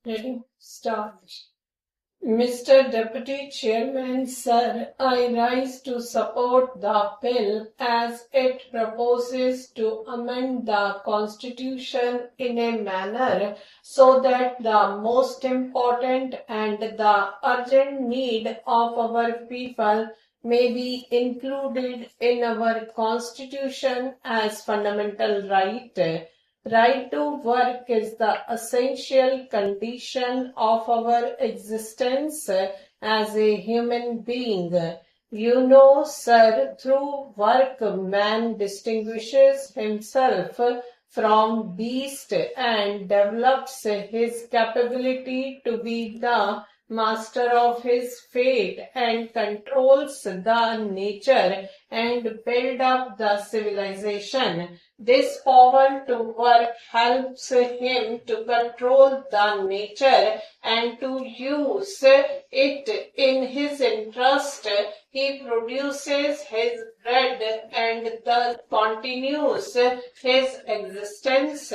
Ready? Start. Mr. Deputy Chairman, Sir, I rise to support the bill as it proposes to amend the Constitution in a manner so that the most important and the urgent need of our people may be included in our Constitution as fundamental right. Right to work is the essential condition of our existence as a human being. You know, sir, through work man distinguishes himself from beast and develops his capability to be the master of his fate and controls the nature and build up the civilization. This power to work helps him to control the nature and to use it in his interest. He produces his bread and thus continues his existence.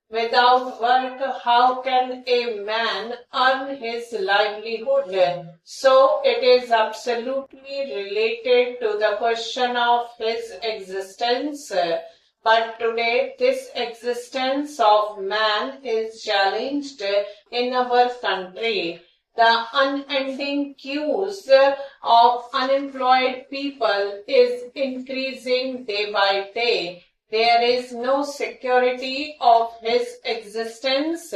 Without work, how can a man earn his livelihood? So it is absolutely related to the question of his existence. But today, this existence of man is challenged in our country. The unending queues of unemployed people is increasing day by day. There is no security of his existence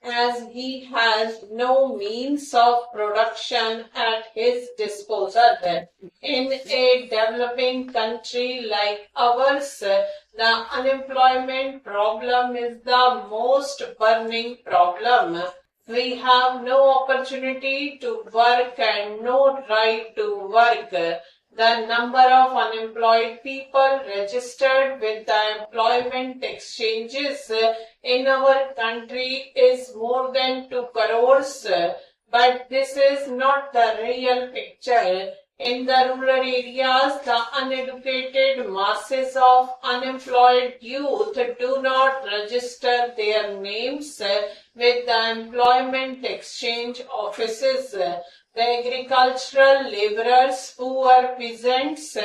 as he has no means of production at his disposal. In a developing country like ours, the unemployment problem is the most burning problem. We have no opportunity to work and no right to work. The number of unemployed people registered with the employment exchanges in our country is more than 2 crores. But this is not the real picture. In the rural areas, the uneducated masses of unemployed youth do not register their names with the employment exchange offices. The agricultural laborers, poor peasants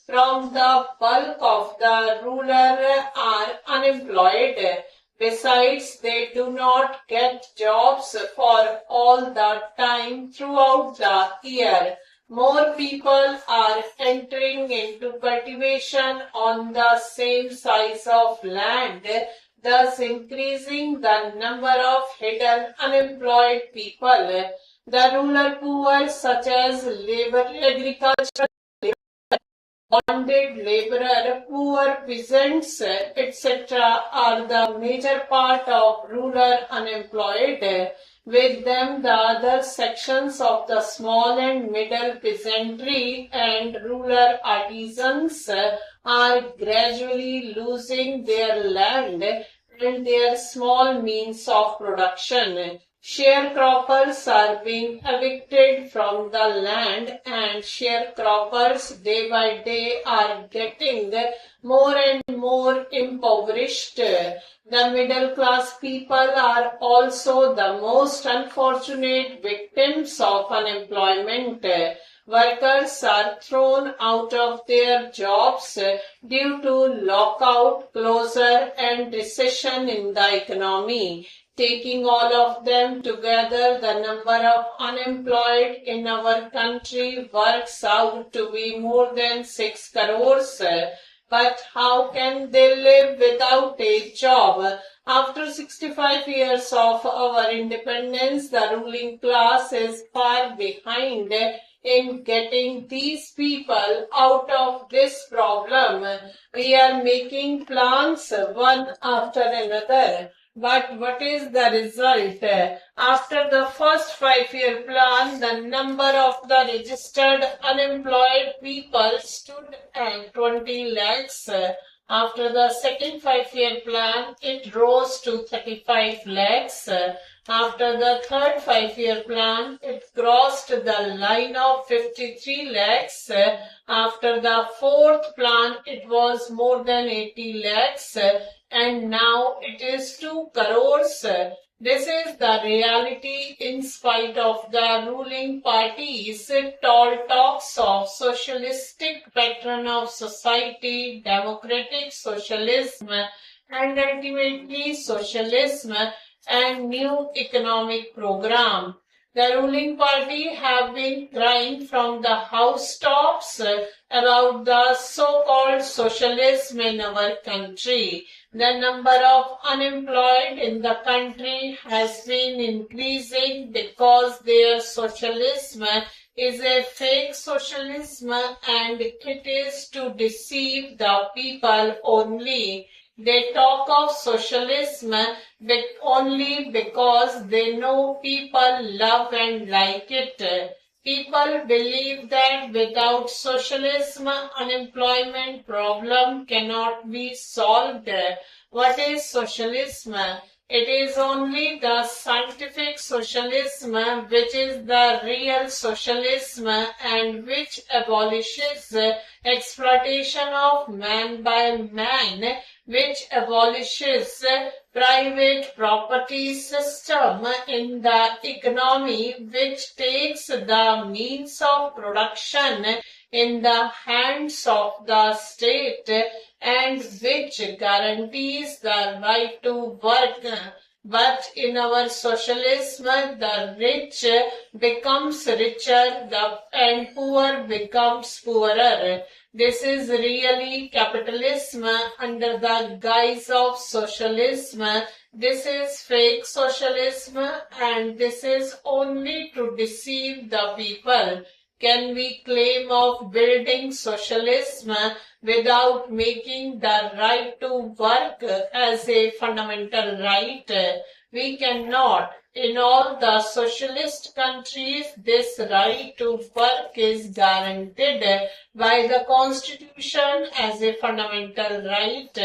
from the bulk of the rural are unemployed. Besides, they do not get jobs for all the time throughout the year. More people are entering into cultivation on the same size of land, thus increasing the number of hidden unemployed people. The rural poor, such as agricultural bonded laborer, poor peasants, etc., are the major part of rural unemployed. With them, the other sections of the small and middle peasantry and rural artisans are gradually losing their land and their small means of production. Sharecroppers are being evicted from the land and sharecroppers day by day are getting more and more impoverished. The middle class people are also the most unfortunate victims of unemployment. Workers are thrown out of their jobs due to lockout, closure and recession in the economy. Taking all of them together, the number of unemployed in our country works out to be more than 6 crores. But how can they live without a job? After 65 years of our independence, the ruling class is far behind in getting these people out of this problem. We are making plans one after another. But what is the result? After the first 5-year plan, the number of the registered unemployed people stood at 20 lakhs. After the second 5-year plan, it rose to 35 lakhs. After the third 5-year plan, it crossed the line of 53 lakhs. After the fourth plan, it was more than 80 lakhs. And now it is 2 crores. This is the reality in spite of the ruling party's tall talks of socialistic pattern of society, democratic socialism, and ultimately socialism and new economic program. The ruling party have been crying from the housetops about the so-called socialism in our country. The number of unemployed in the country has been increasing because their socialism is a fake socialism and it is to deceive the people only. They talk of socialism only because they know people love and like it. People believe that without socialism, unemployment problem cannot be solved. What is socialism? It is only the scientific socialism which is the real socialism and which abolishes exploitation of man by man, which abolishes private property system in the economy, which takes the means of production in the hands of the state and which guarantees the right to work. But in our socialism, the rich becomes richer and poor becomes poorer. This is really capitalism under the guise of socialism. This is fake socialism and this is only to deceive the people. Can we claim of building socialism without making the right to work as a fundamental right? We cannot. In all the socialist countries, this right to work is guaranteed by the Constitution as a fundamental right.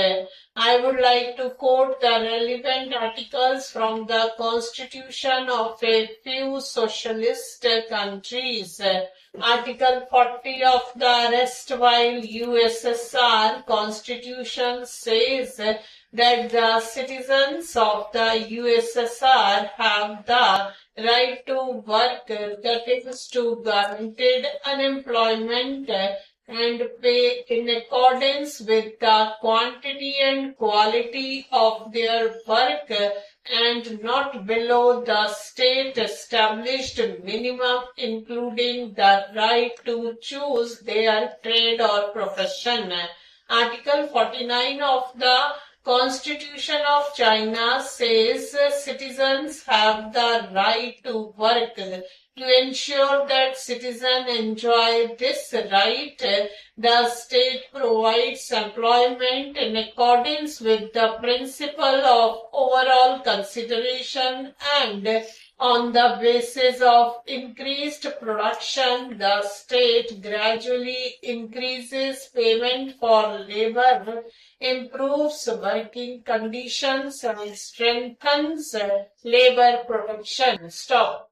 I would like to quote the relevant articles from the Constitution of a few socialist countries. Article 40 of the erstwhile USSR Constitution says that the citizens of the USSR have the right to work, that is to guaranteed unemployment and pay in accordance with the quantity and quality of their work and not below the state established minimum, including the right to choose their trade or profession. Article 49 of the Constitution of China says citizens have the right to work. To ensure that citizens enjoy this right, the state provides employment in accordance with the principle of overall consideration and on the basis of increased production, the state gradually increases payment for labor, improves working conditions and strengthens labor protection. Stop.